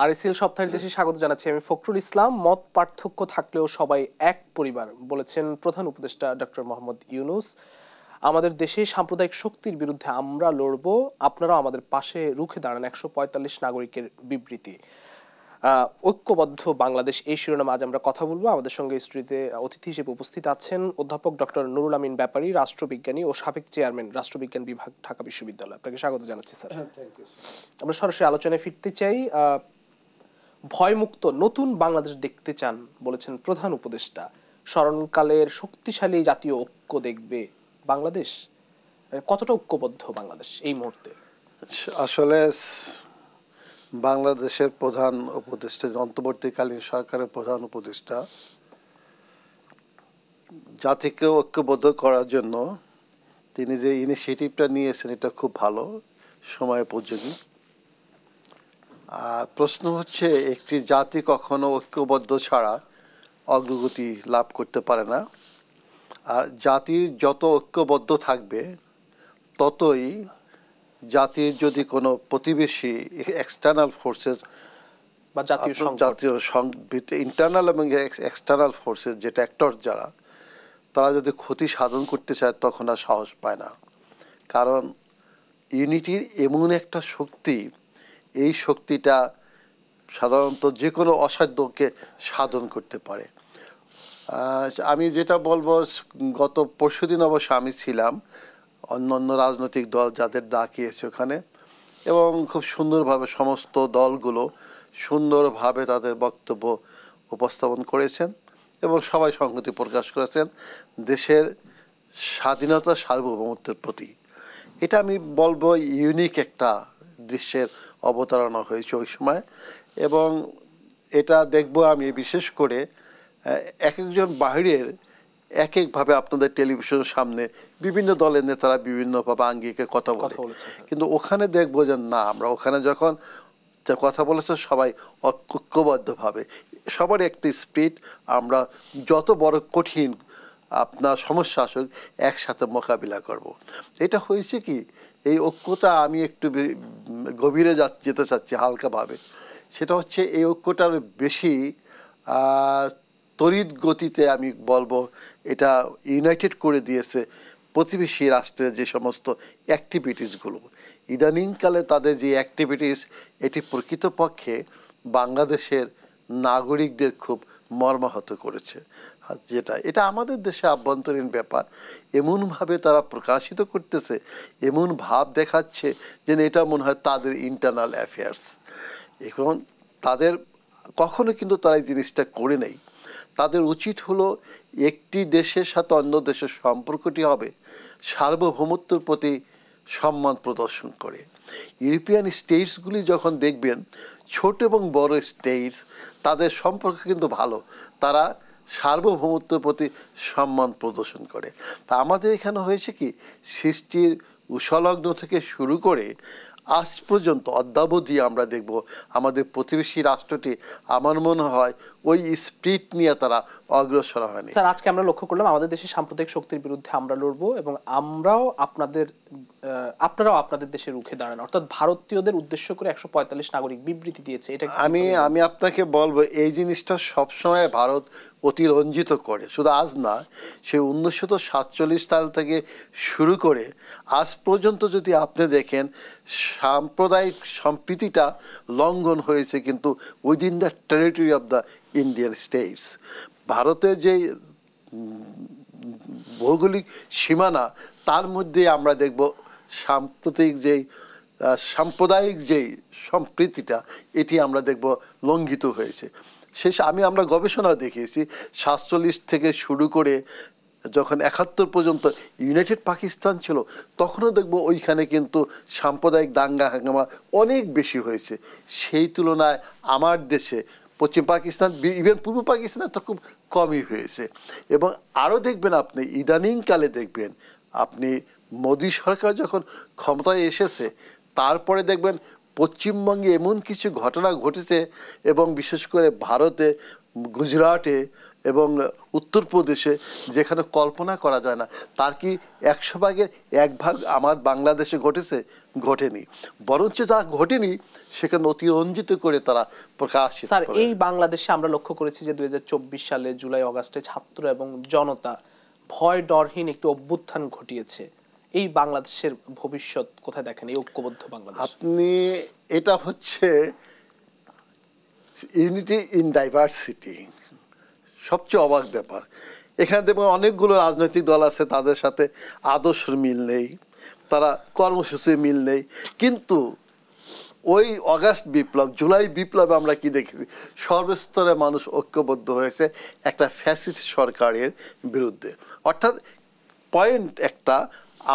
RSL সপ্তাহের দেশে স্বাগত জানাচ্ছি আমি ফখরুল ইসলাম। মত পার্থক্য থাকলেও সবাই এক পরিবার বলেছেন প্রধান উপদেষ্টা ডক্টর মোহাম্মদ ইউনূস। আমাদের দেশে সাম্প্রদায়িক শক্তির বিরুদ্ধে আমরা লড়ব, আপনারাও আমাদের পাশে রুখে দাঁড়ান ১৪৫ নাগরিকের বিবৃতি। ঐক্যবদ্ধ বাংলাদেশ এই শিরোনামে আজ আমরা কথা বলবো। আমাদের সঙ্গে স্টুডিওতে অতিথি হিসেবে উপস্থিত আছেন অধ্যাপক ডক্টর নুরুল আমিন ব্যাপারী, রাষ্ট্রবিজ্ঞানী ও সাবেক চেয়ারম্যান রাষ্ট্রবিজ্ঞান বিভাগ, ঢাকা বিশ্ববিদ্যালয়। আপনাকে স্বাগত জানাচ্ছি স্যার। আমরা সরাসরি আলোচনায় ফিরতে চাই। ভয়মুক্ত নতুন বাংলাদেশ দেখতে চান বলেছেন প্রধান উপদেষ্টা। স্মরণকালের শক্তিশালী জাতীয় ঐক্য দেখবে বাংলাদেশ। কতটা ঐক্যবদ্ধ বাংলাদেশ এই মুহূর্তে? আসলে বাংলাদেশের প্রধান উপদেষ্টা, অন্তর্বর্তীকালীন সরকারের প্রধান উপদেষ্টা, জাতিকে ঐক্যবদ্ধ করার জন্য তিনি যে ইনিশিয়েটিভটা নিয়েছেন এটা খুব ভালো, সময়োপযোগী। আর প্রশ্ন হচ্ছে, একটি জাতি কখনো ঐক্যবদ্ধ ছাড়া অগ্রগতি লাভ করতে পারে না। আর জাতি যত ঐক্যবদ্ধ থাকবে ততই জাতির যদি কোনো প্রতিবেশী এক্সটার্নাল ফোর্সেস বা জাতীয় ইন্টারনাল এবং এক্সটার্নাল ফোর্সেস, যেটা অ্যাক্টর যারা, তারা যদি ক্ষতি সাধন করতে চায় তখন আর সাহস পায় না। কারণ ইউনিটির এমন একটা শক্তি, এই শক্তিটা সাধারণত যে কোনো অসাধ্যকে সাধন করতে পারে। আমি যেটা বলবো, গত পরশুদিন অবশ্য আমি ছিলাম অন্য রাজনৈতিক দল যাদের ডাকিয়েছে ওখানে, এবং খুব সুন্দরভাবে সমস্ত দলগুলো সুন্দরভাবে তাদের বক্তব্য উপস্থাপন করেছেন এবং সবাই সংহতি প্রকাশ করেছেন দেশের স্বাধীনতা সার্বভৌমত্বের প্রতি। এটা আমি বলবো ইউনিক একটা দৃশ্যের অবতারণা হয়েছে ওই সময়। এবং এটা দেখব আমি বিশেষ করে এক একজন বাহিরের এক একভাবে আপনাদের টেলিভিশনের সামনে বিভিন্ন দলের নেতারা বিভিন্নভাবে আঙ্গিকে কথা বলে, কিন্তু ওখানে দেখবো যে না, আমরা ওখানে যখন যা কথা বলেছে সবাই ঐক্যবদ্ধভাবে, সবার একটি স্পিরিট, আমরা যত বড় কঠিন আপনার সমস্যা আসুক একসাথে মোকাবিলা করব। এটা হয়েছে কি, এই ঐক্যটা আমি একটু গভীরে যেতে চাচ্ছি হালকাভাবে। সেটা হচ্ছে এই ঐক্যটার বেশি তড়িৎ গতিতে আমি বলবো এটা ইউনাইটেড করে দিয়েছে প্রতিবেশী রাষ্ট্রের যে সমস্ত অ্যাক্টিভিটিসগুলো। ইদানিংকালে তাদের যে অ্যাক্টিভিটিস, এটি প্রকৃতপক্ষে বাংলাদেশের নাগরিকদের খুব মর্মাহত করেছে। এটা আমাদের দেশে আভ্যন্তরীণ ব্যাপার, এমনভাবে তারা প্রকাশিত করতেছে, এমন ভাব দেখাচ্ছে যে এটা মনে হয় তাদের ইন্টারনাল অ্যাফেয়ার্স। এখন তাদের কখনো কিন্তু তারা এই জিনিসটা করে নেই। তাদের উচিত হলো একটি দেশের সাথে অন্য দেশের সম্পর্কটি হবে সার্বভৌমত্বের প্রতি সম্মান প্রদর্শন করে। ইউরোপিয়ান স্টেটসগুলি যখন দেখবেন, ছোট এবং বড় স্টেটস, তাদের সম্পর্ক কিন্তু ভালো, তারা সার্বভৌমত্বের প্রতি সম্মান প্রদর্শন করে। তা আমাদের এখানে হয়েছে কি, সৃষ্টির উষলগ্ন থেকে শুরু করে আজ পর্যন্ত অদ্যাবধি আমরা দেখব আমাদের প্রতিবেশী রাষ্ট্রটি আমার মনে হয় ওই স্পিরিট নিয়ে তারা অগ্রসর হয়নি। স্যার, আজকে আমরা লক্ষ্য করলাম আমাদের দেশে সাম্প্রদায়িক শক্তির বিরুদ্ধে আমরা লড়বো এবং আপনারাও আপনাদের দেশে রুখে দাঁড়ান, অর্থাৎ ভারতীয়দের উদ্দেশ্য করে ১৪৫ নাগরিক বিবৃতি দিয়েছে। এটা আমি আপনাকে বলবো, এই জিনিসটা সবসময় ভারত অতিরঞ্জিত করে, শুধু আজ না, সে 1947 সাল থেকে শুরু করে আজ পর্যন্ত যদি আপনি দেখেন, সাম্প্রদায়িক সম্প্রীতিটা লঙ্ঘন হয়েছে কিন্তু within the territory of the Indian states. ভারতের যে ভৌগোলিক সীমানা, তার মধ্যে আমরা দেখব সাম্প্রদায়িক যেই সম্প্রীতিটা, এটি আমরা দেখব লঙ্ঘিত হয়েছে। আমরা গবেষণা দেখিয়েছি, 47 থেকে শুরু করে যখন 71 পর্যন্ত ইউনাইটেড পাকিস্তান ছিল, তখনও দেখব ওইখানে কিন্তু সাম্প্রদায়িক দাঙ্গা হাঙ্গামা অনেক বেশি হয়েছে। সেই তুলনায় আমার দেশে পশ্চিম পাকিস্তান, ইভেন পূর্ব পাকিস্তানে তো খুব কমই হয়েছে। এবং আরও দেখবেন আপনি, ইদানিংকালে দেখবেন আপনি, মোদী সরকার যখন ক্ষমতায় এসেছে তারপরে দেখবেন পশ্চিমবঙ্গে এমন কিছু ঘটনা ঘটেছে, এবং বিশেষ করে ভারতে, গুজরাটে এবং উত্তরপ্রদেশে, যেখানে কল্পনা করা যায় না। তার কি 100 ভাগের 1 ভাগ আমার বাংলাদেশে ঘটেছে? ঘটেনি, বরঞ্চ যা ঘটেনি সেখানে অতিরঞ্জিত করে তারা প্রকাশিত স্যার করে। এই বাংলাদেশে আমরা লক্ষ্য করেছি যে ২০২৪ সালে জুলাই আগস্টে ছাত্র এবং জনতা ভয় ডরহীন একটি অভ্যুত্থান ঘটিয়েছে। এই বাংলাদেশের ভবিষ্যৎ কোথায় দেখেন, এই ঐক্যবদ্ধ বাংলাদেশ? আপনি, এটা হচ্ছে ইউনিটি ইন ডাইভার্সিটি, সবচেয়ে অবাক ব্যাপার। এখানে দেখবেন অনেকগুলো রাজনৈতিক দল আছে, তাদের সাথে আদর্শের মিল নেই, তারা কর্মসূচির মিল নেই, কিন্তু ওই অগাস্ট বিপ্লব, জুলাই বিপ্লবে আমরা কি দেখেছি, সর্বস্তরে মানুষ ঐক্যবদ্ধ হয়েছে একটা ফ্যাসিস্ট সরকারের বিরুদ্ধে। অর্থাৎ পয়েন্ট একটা,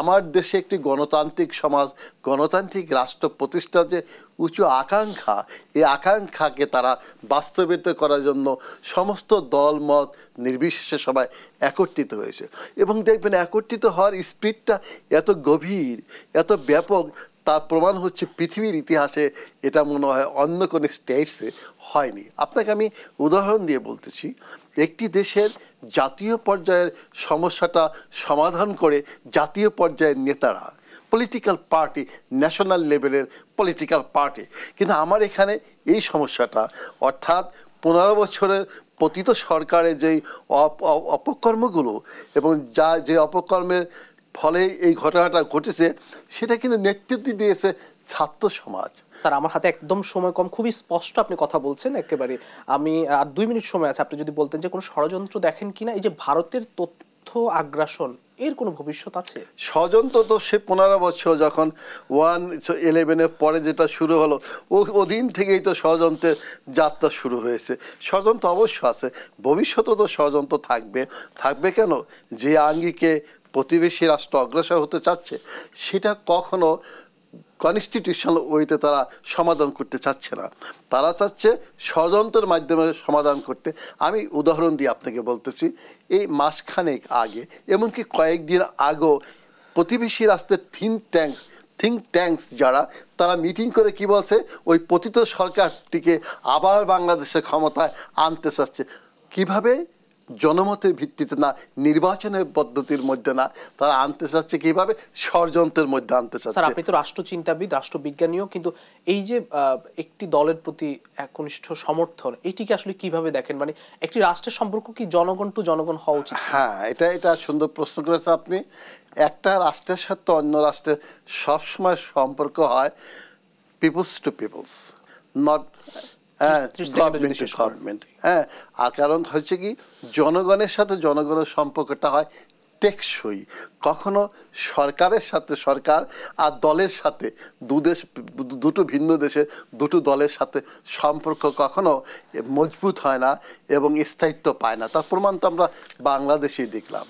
আমার দেশে একটি গণতান্ত্রিক সমাজ, গণতান্ত্রিক রাষ্ট্র প্রতিষ্ঠার যে উঁচু আকাঙ্ক্ষা, এই আকাঙ্ক্ষাকে তারা বাস্তবায়িত করার জন্য সমস্ত দল মত নির্বিশেষে সবাই একত্রিত হয়েছে। এবং দেখবেন একত্রিত হওয়ার স্পিডটা এত গভীর, এত ব্যাপক, তার প্রমাণ হচ্ছে পৃথিবীর ইতিহাসে এটা মনে হয় অন্য কোনো স্টেটসে হয়নি। আপনাকে আমি উদাহরণ দিয়ে বলতেছি, একটি দেশের জাতীয় পর্যায়ের সমস্যাটা সমাধান করে জাতীয় পর্যায়ের নেতারা, পলিটিক্যাল পার্টি, ন্যাশনাল লেভেলের পলিটিক্যাল পার্টি, কিন্তু আমার এখানে এই সমস্যাটা, অর্থাৎ 15 বছরের পতিত সরকারের যেই অপকর্মগুলো এবং যে অপকর্মের ফলে এই ঘটনাটা ঘটেছে, সেটা কিন্তু নেতৃত্ব দিয়েছে ছাত্র সমাজ। স্যার আমার হাতে একদম সময় কম, খুবই স্পষ্ট আপনি কথা বলছেন একেবারে। আমি আর 2 মিনিট সময় আছে, আপনি যদি বলতেন যে কোনো ষড়যন্ত্র দেখেন কিনা, এই যে ভারতের তথ্য আগ্রাসন, এর কোনো ভবিষ্যৎ আছে? ষড়যন্ত্র তো সে 15 বছর যখন 1/11-এর পরে যেটা শুরু হলো, ওদিন থেকেই তো ষড়যন্ত্রের যাত্রা শুরু হয়েছে। ষড়যন্ত্র অবশ্য আছে, ভবিষ্যতেও তো ষড়যন্ত্র থাকবে। থাকবে কেন? যে আঙ্গিকে প্রতিবেশী রাষ্ট্র অগ্রসর হতে চাচ্ছে, সেটা কখনো কনস্টিটিউশনাল ওয়েতে তারা সমাধান করতে চাচ্ছে না, তারা চাচ্ছে ষড়যন্ত্রের মাধ্যমে সমাধান করতে। আমি উদাহরণ দিয়ে আপনাকে বলতেছি, এই মাসখানেক আগে, এমনকি কয়েকদিন আগেও প্রতিবেশী রাষ্ট্রের থিঙ্ক ট্যাঙ্কস যারা, তারা মিটিং করে কি বলছে, ওই পতিত সরকারটিকে আবার বাংলাদেশের ক্ষমতায় আনতে চাচ্ছে। কিভাবে? জনমতের ভিত্তিতে না, নির্বাচনের পদ্ধতির মধ্যে না, তারা আনতে চাচ্ছে কিভাবে? ষড়যন্ত্রের মধ্যে আনতে চাচ্ছে। স্যার আপনি তো রাষ্ট্রচিন্তাবিদ, রাষ্ট্রবিজ্ঞানীও, কিন্তু এই যে একটি দলের প্রতি একনিষ্ঠ সমর্থন, এটিকে আসলে কিভাবে দেখেন? মানে একটি রাষ্ট্রের সম্পর্ক কি জনগণ টু জনগণ হওয়া উচিত? হ্যাঁ, এটা সুন্দর প্রশ্ন করেছে আপনি। একটা রাষ্ট্রের সাথে অন্য রাষ্ট্রের সবসময় সম্পর্ক হয় peoples to peoples, not government to government. হ্যাঁ, আর কারণ হচ্ছে কি, জনগণের সাথে জনগণের সম্পর্কটা হয় টেকসই। কখনো সরকারের সাথে সরকার আর দলের সাথে, দুটো ভিন্ন দেশের দুটো দলের সাথে সম্পর্ক কখনো মজবুত হয় না এবং স্থায়িত্ব পায় না। তার প্রমাণ তো আমরা বাংলাদেশেই দেখলাম।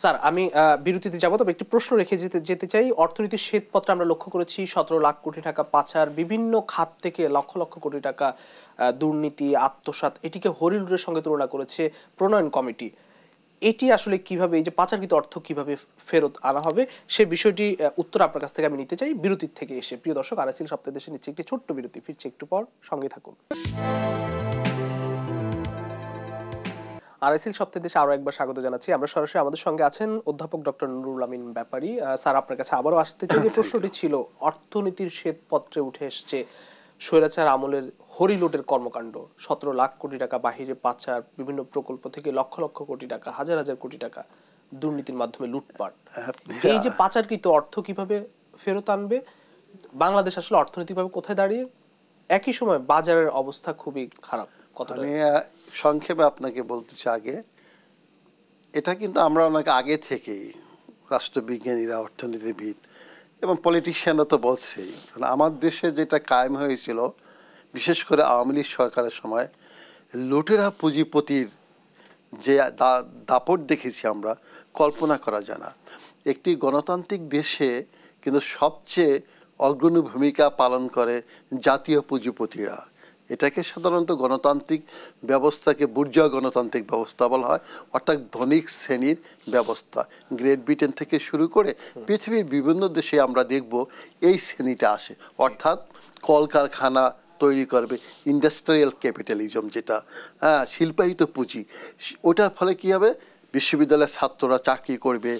স্যার আমি বিরতিতে যাব, তবে একটি প্রশ্ন রেখে যেতে চাই। অর্থনীতির শ্বেতপত্রে আমরা লক্ষ্য করেছি 17 লাখ কোটি টাকা পাচার, বিভিন্ন খাত থেকে লক্ষ লক্ষ কোটি টাকা দুর্নীতি, আত্মসাৎ, এটিকে হরিলুটের সঙ্গে তুলনা করেছে প্রণয়ন কমিটি। এটি আসলে কিভাবে, এই যে পাচারকৃত অর্থ কিভাবে ফেরত আনা হবে, সে বিষয়টি উত্তর আপনার কাছ থেকে আমি নিতে চাই বিরতির থেকে এসে। প্রিয় দর্শক, আরএসএল সপ্তাহে দেশে নিচ্ছে একটি ছোট্ট বিরতি, ফিরছে একটু পর, সঙ্গে থাকুন। আরএসএল সপ্তাহে দেশে আরো একবার স্বাগত জানাচ্ছি। আমরা সরাসরি, আমাদের সঙ্গে আছেন অধ্যাপক ডক্টর নুরুল আমিন ব্যাপারী। স্যার আপনার কাছে আবারও আসতে চাই, যে প্রশ্নটি ছিল, অর্থনীতির শ্বেতপত্রে উঠে এসছে স্বৈরাচার আমলের হরিলুটের কর্মকাণ্ড, 17 লাখ কোটি টাকা বাহিরে পাচার, বিভিন্ন প্রকল্প থেকে লক্ষ লক্ষ কোটি টাকা, হাজার হাজার কোটি টাকা দুর্নীতির মাধ্যমে লুটপাট। এই যে পাচারকৃত অর্থ কিভাবে ফেরত আনবে বাংলাদেশ, আসলে অর্থনৈতিকভাবে কোথায় দাঁড়িয়ে? একই সময় বাজারের অবস্থা খুবই খারাপ। আমি সংক্ষেপে আপনাকে বলতেছি, আগে এটা কিন্তু আমরা অনেক আগে থেকেই রাষ্ট্রবিজ্ঞানীরা, অর্থনীতিবিদ এবং পলিটিশিয়ানরা তো বলছেই। আমার দেশে যেটা কায়েম হয়েছিল, বিশেষ করে আওয়ামী লীগ সরকারের সময়, লুটেরা পুঁজিপতির যে দাপট দেখেছি আমরা, কল্পনা করা যায় না। একটি গণতান্ত্রিক দেশে কিন্তু সবচেয়ে অগ্রণী ভূমিকা পালন করে জাতীয় পুঁজিপতিরা। এটাকে সাধারণত গণতান্ত্রিক ব্যবস্থাকে বুর্জোয়া গণতান্ত্রিক ব্যবস্থা বলা হয়, অর্থাৎ ধনিক শ্রেণীর ব্যবস্থা। গ্রেট ব্রিটেন থেকে শুরু করে পৃথিবীর বিভিন্ন দেশে আমরা দেখব এই শ্রেণীটা আসে, অর্থাৎ কলকারখানা তৈরি করবে, ইন্ডাস্ট্রিয়াল ক্যাপিটালিজম যেটা, শিল্পায়িত পুঁজি। ওটার ফলে কী হবে, বিশ্ববিদ্যালয়ের ছাত্ররা চাকরি করবে,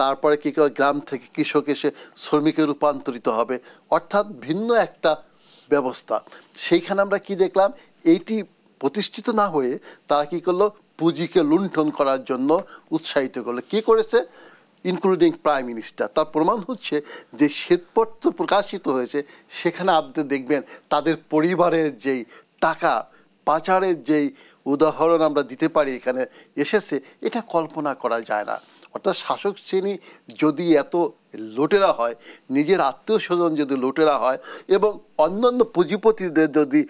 তারপরে কি করে গ্রাম থেকে কৃষক এসে শ্রমিকে রূপান্তরিত হবে, অর্থাৎ ভিন্ন একটা ব্যবস্থা। সেইখানে আমরা কি দেখলাম, এইটি প্রতিষ্ঠিত না হয়ে তারা কি করলো, পুঁজিকে লুণ্ঠন করার জন্য উৎসাহিত করলো। কি করেছে, ইনক্লুডিং প্রাইম মিনিস্টার। তার প্রমাণ হচ্ছে যে শ্বেতপত্র প্রকাশিত হয়েছে, সেখানে আপনি দেখবেন তাদের পরিবারের যেই টাকা পাচারের যেই উদাহরণ আমরা দিতে পারি এখানে এসেছে, এটা কল্পনা করা যায় না। অর্থাৎ শাসক শ্রেণী যদি এত লুটেরা হয়, নিজের আত্মীয় স্বজন যদি লুটেরা হয়, এবং অন্যান্য পুঁজিপতিদের যদি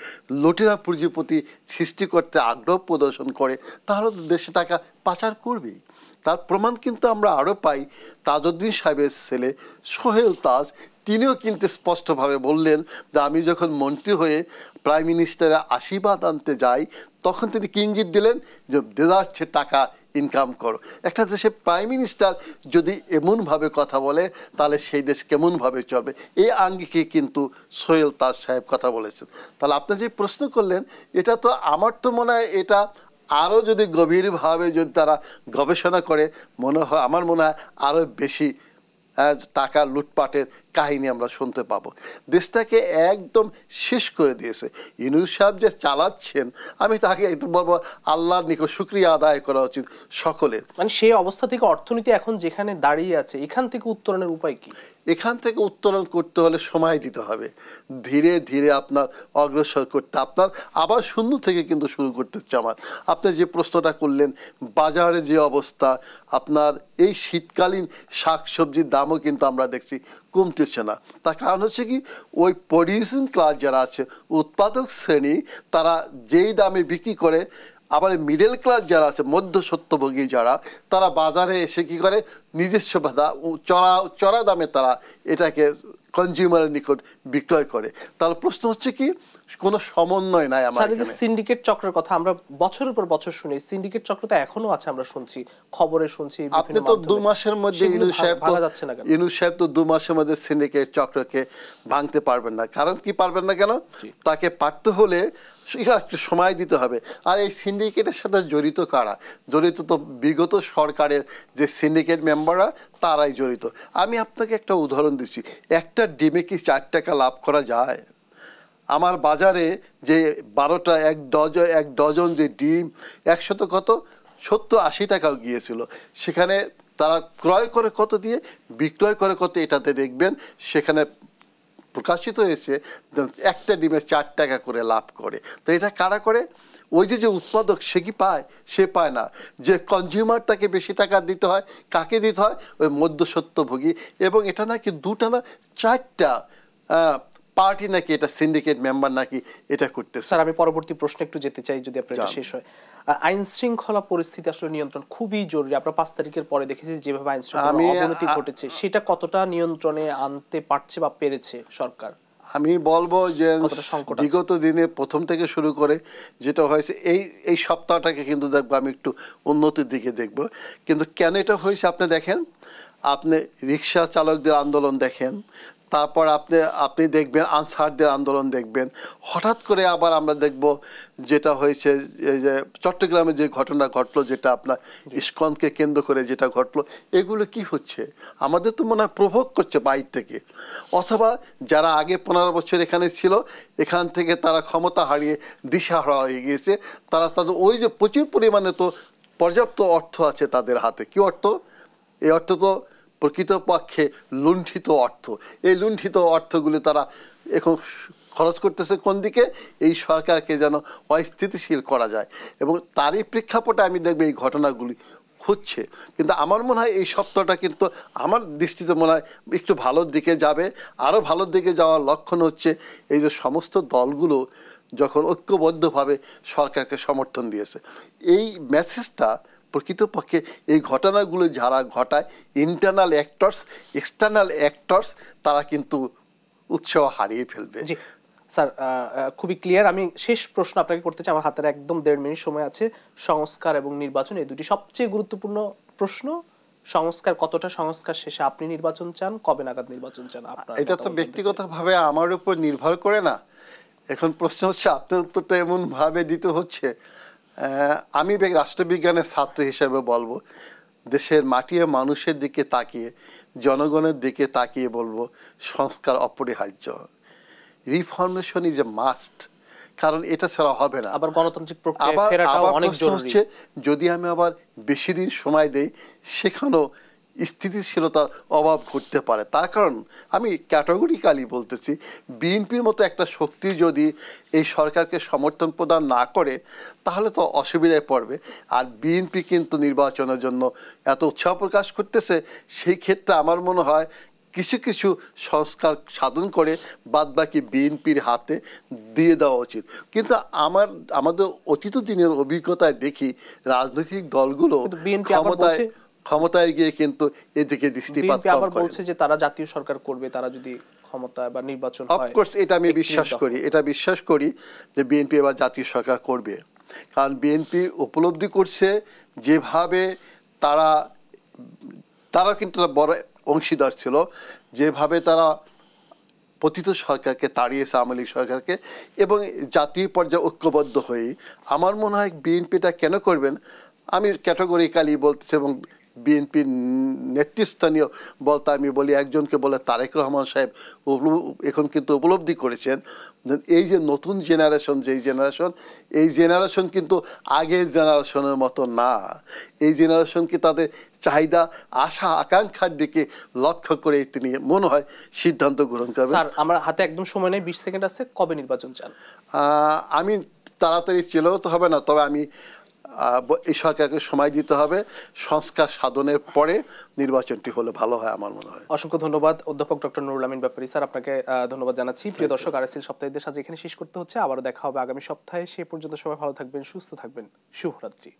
লুটেরা পুঁজিপতি সৃষ্টি করতে আগ্রহ প্রদর্শন করে, তাহলে তো দেশে টাকা পাচার করবেই। তার প্রমাণ কিন্তু আমরা আরও পাই, তাজউদ্দিন সাহেবের ছেলে সোহেল তাজ, তিনিও কিন্তু স্পষ্টভাবে বললেন যে আমি যখন মন্ত্রী হয়ে প্রাইম মিনিস্টারের আশীর্বাদ আনতে যাই, তখন তিনি কি ইঙ্গিত দিলেন যে দেদারছে টাকা ইনকাম করো। একটা দেশে প্রাইম মিনিস্টার যদি এমনভাবে কথা বলে, তাহলে সেই দেশ কেমনভাবে চলবে, এই আঙ্গিকে কিন্তু সোহেল তাজ সাহেব কথা বলেছেন। তাহলে আপনি যে প্রশ্ন করলেন, এটা তো আমার তো মনে হয় এটা আরও যদি গভীরভাবে যদি তারা গবেষণা করে, আমার মনে হয় আরও বেশি টাকা লুটপাটের কাহিনী আমরা শুনতে পাবো। দেশটাকে একদম শেষ করে দিয়েছে ইউনূস সাহেব যে চালাচ্ছেন। আমি তাকে একটু বলবো, আল্লাহর নিকট শুকরিয়া আদায় করা উচিত সকলের। মানে সেই অবস্থা থেকে অর্থনীতি এখন যেখানে দাঁড়িয়ে আছে, এখান থেকে উত্তরণের উপায় কি? এখান থেকে উত্তরণ করতে হলে সময় দিতে হবে, ধীরে ধীরে আপনার অগ্রসর করতে, আপনার আবার শূন্য থেকে কিন্তু শুরু করতে হচ্ছে। আপনি যে প্রশ্নটা করলেন, বাজারে যে অবস্থা, আপনার এই শীতকালীন শাকসবজির দামও কিন্তু আমরা দেখছি কমতেছে না। তার কারণ হচ্ছে কি, ওই প্রডিউসিং ক্লাস যারা আছে, উৎপাদক শ্রেণী, তারা যেই দামে বিক্রি করে, আবার মিডল ক্লাস যারা আছে, মধ্যস্বত্বভোগী যারা, তারা বাজারে এসে কি করে, নিজস্ব চড়া দামে তারা এটাকে কনজিউমারের নিকট বিক্রয় করে। তাহলে প্রশ্ন হচ্ছে কি, কোনো সমন্বয় নাই আমার এখানে। সিন্ডিকেট চক্রের কথা আমরা বছরের পর বছর শুনি, সিন্ডিকেট চক্র তো এখনো আছে, আমরা শুনছি, খবরে শুনছি। আপনি তো 2 মাসের মধ্যে ইউনূস সাহেব তো 2 মাসের মধ্যে সিন্ডিকেট চক্রকে ভাঙতে পারবেন না। কারণ কি পারবেন না কেন, তাকে পারতে হলে একটু সময় দিতে হবে। আর এই সিন্ডিকেটের সাথে জড়িত কারা? জড়িত তো বিগত সরকারের যে সিন্ডিকেট মেম্বাররা, তারাই জড়িত। আমি আপনাকে একটা উদাহরণ দিচ্ছি, একটা ডিমে কি 4 টাকা লাভ করা যায়? আমার বাজারে যে 12টা এক ডজন যে ডিম 100 কত 70-80 টাকাও গিয়েছিল, সেখানে তারা ক্রয় করে কত দিয়ে, বিক্রয় করে কত, এটাতে দেখবেন সেখানে প্রকাশিত হয়েছে একটা ডিমে 4 টাকা করে লাভ করে। তো এটা কারা করে? ওই যে উৎপাদক, সে কি পায়? সে পায় না। যে কনজিউমার, তাকে বেশি টাকা দিতে হয়। কাকে দিতে হয়? ওই মধ্যস্বত্বভোগী। এবং এটা নাকি 2টা না 4টা পার্টি নাকি এটা সিন্ডিকেট মেম্বার নাকি এটা করতেছে। স্যার, আমি পরবর্তী প্রশ্ন একটু যেতে চাই, যদি আপনার এটা শেষ হয়। আইন শৃঙ্খলা পরিস্থিতি আসলে নিয়ন্ত্রণ খুবই জরুরি। আমরা 5 তারিখের পরে দেখেছি যেভাবে আইন শৃঙ্খলা অবনতি ঘটেছে, সেটা কতটা নিয়ন্ত্রণে আনতে পারছে বা পেরেছে সরকার? আমি বলবো যে বিগত দিনে প্রথম থেকে শুরু করে যেটা হয়েছে, এই সপ্তাহটাকে কিন্তু দেখবো আমি একটু উন্নতির দিকে দেখব। কিন্তু কেন এটা হয়েছে আপনি দেখেন, আপনি রিক্সা চালকদের আন্দোলন দেখেন, তারপর আপনি দেখবেন আনসারদের আন্দোলন দেখবেন। হঠাৎ করে আবার আমরা দেখব যেটা হয়েছে, যে চট্টগ্রামে যে ঘটনা ঘটলো, যেটা আপনার ইস্কনকে কেন্দ্র করে যেটা ঘটলো, এগুলো কি হচ্ছে? আমাদের তো মনে হয় প্রভোগ করছে বাইরে থেকে, অথবা যারা আগে 15 বছর এখানে ছিল, এখান থেকে তারা ক্ষমতা হারিয়ে দিশাহারা হয়ে গিয়েছে। তাদের ওই যে প্রচুর পরিমাণে তো পর্যাপ্ত অর্থ আছে তাদের হাতে। কি অর্থ? এই অর্থ তো প্রকৃতপক্ষে লুণ্ঠিত অর্থ। এই লুণ্ঠিত অর্থগুলি তারা এখন খরচ করতেছে কোন দিকে? এই সরকারকে যেন অস্থিতিশীল করা যায়। এবং তারই প্রেক্ষাপটে আমি দেখব এই ঘটনাগুলি হচ্ছে। কিন্তু আমার মনে হয় এই সপ্তাহটা কিন্তু আমার দৃষ্টিতে মনে হয় একটু ভালোর দিকে যাবে। আরও ভালোর দিকে যাওয়ার লক্ষণ হচ্ছে এই যে সমস্ত দলগুলো যখন ঐক্যবদ্ধভাবে সরকারকে সমর্থন দিয়েছে, এই মেসেজটা প্রকৃতপক্ষে এই ঘটনাগুলো যারা ঘটায়, ইন্টারনাল অ্যাক্টরস, এক্সটার্নাল অ্যাক্টরস, তারা কিন্তু উৎসাহ হারিয়ে ফেলবে। জি স্যার, খুবই ক্লিয়ার। আমি শেষ প্রশ্ন আপনাকে করতে চাই, আমার হাতের একদম 1.5 মিনিট সময় আছে। সংস্কার এবং নির্বাচন, এই দুটি সবচেয়ে গুরুত্বপূর্ণ প্রশ্ন। সংস্কার, কতটা সংস্কার শেষে আপনি নির্বাচন চান, কবে নাগাদ নির্বাচন চান? আপনার এটা তো ব্যক্তিগতভাবে আমার উপর নির্ভর করে না। এখন প্রশ্ন হচ্ছে, আপনার উত্তরটা এমনভাবে দিতে হচ্ছে আমি রাষ্ট্রবিজ্ঞানের ছাত্র হিসেবে বলবো, দেশের মাটি ও মানুষের দিকে তাকিয়ে, জনগণের দিকে তাকিয়ে বলবো সংস্কার অপরিহার্য। রিফরমেশন ইজ এ মাস্ট, কারণ এটা ছাড়া হবে না। আবার গণতান্ত্রিক প্রক্রিয়ায় ফেরাটাও অনেক জরুরি। যদি আমি আবার বেশি দিন সময় দেই, সেখানেও স্থিতিশীলতার অভাব ঘটতে পারে। তার কারণ আমি ক্যাটাগরিক্যালি বলতেছি, বিএনপির মতো একটা শক্তি যদি এই সরকারকে সমর্থন প্রদান না করে, তাহলে তো অসুবিধায় পড়বে। আর বিএনপি কিন্তু নির্বাচনের জন্য এত উৎসাহ প্রকাশ করতেছে, সেই ক্ষেত্রে আমার মনে হয় কিছু কিছু সংস্কার সাধন করে বাদবাকি বিএনপির হাতে দিয়ে দেওয়া উচিত। কিন্তু আমাদের অতীত দিনের অভিজ্ঞতায় দেখি রাজনৈতিক দলগুলো ক্ষমতায় গিয়ে কিন্তু এদিকে দৃষ্টিপাত কম করে। বলছে যে তারা জাতীয় সরকার করবে, তারা যদি ক্ষমতায় বা নির্বাচন হয়। অফকোর্স এটা আমি বিশ্বাস করি যে বিএনপি এবার জাতীয় সরকার করবে। কারণ বিএনপি উপলব্ধি করছে যেভাবে তারা কিন্তু বড় অংশীদার ছিল, যেভাবে তারা পতিত সরকারকে তাড়িয়েছে, আওয়ামী লীগ সরকারকে, এবং জাতীয় পর্যায়ে ঐক্যবদ্ধ হয়ে আমার মনে হয় বিএনপিটা কেন করবেন, আমি ক্যাটাগরিক্যালি বলতেছি, এবং বিএনপির নেতৃস্থানীয় বলতে আমি বলি, একজনকে বলে তারেক রহমান সাহেব এখন কিন্তু উপলব্ধি করেছেন এই যে নতুন জেনারেশন, এই জেনারেশন কিন্তু আগের জেনারেশনের মতো না। এই জেনারেশনকে তাদের চাহিদা, আশা, আকাঙ্ক্ষার দিকে লক্ষ্য করে তিনি মনে হয় সিদ্ধান্ত গ্রহণ করবেন। স্যার, আমার হাতে একদম সময় নেই, 20 সেকেন্ড আছে। কবে নির্বাচন চান? আমি তাড়াতাড়ি চলেও তো হবে না, তবে আমি এই সরকারকে সময় দিতে হবে। সংস্কার সাধনের পরে নির্বাচনটি হলে ভালো হয় আমার মনে হয়। অসংখ্য ধন্যবাদ অধ্যাপক ডক্টর নুরুল আমিন ব্যাপারী স্যার, আপনাকে ধন্যবাদ জানাচ্ছি। প্রিয় দর্শক, আরএসএল সপ্তাহের দেশ আজ এখানে শেষ করতে হচ্ছে। আবারও দেখা হবে আগামী সপ্তাহে। সে পর্যন্ত সবাই ভালো থাকবেন, সুস্থ থাকবেন। শুভরাত্রি।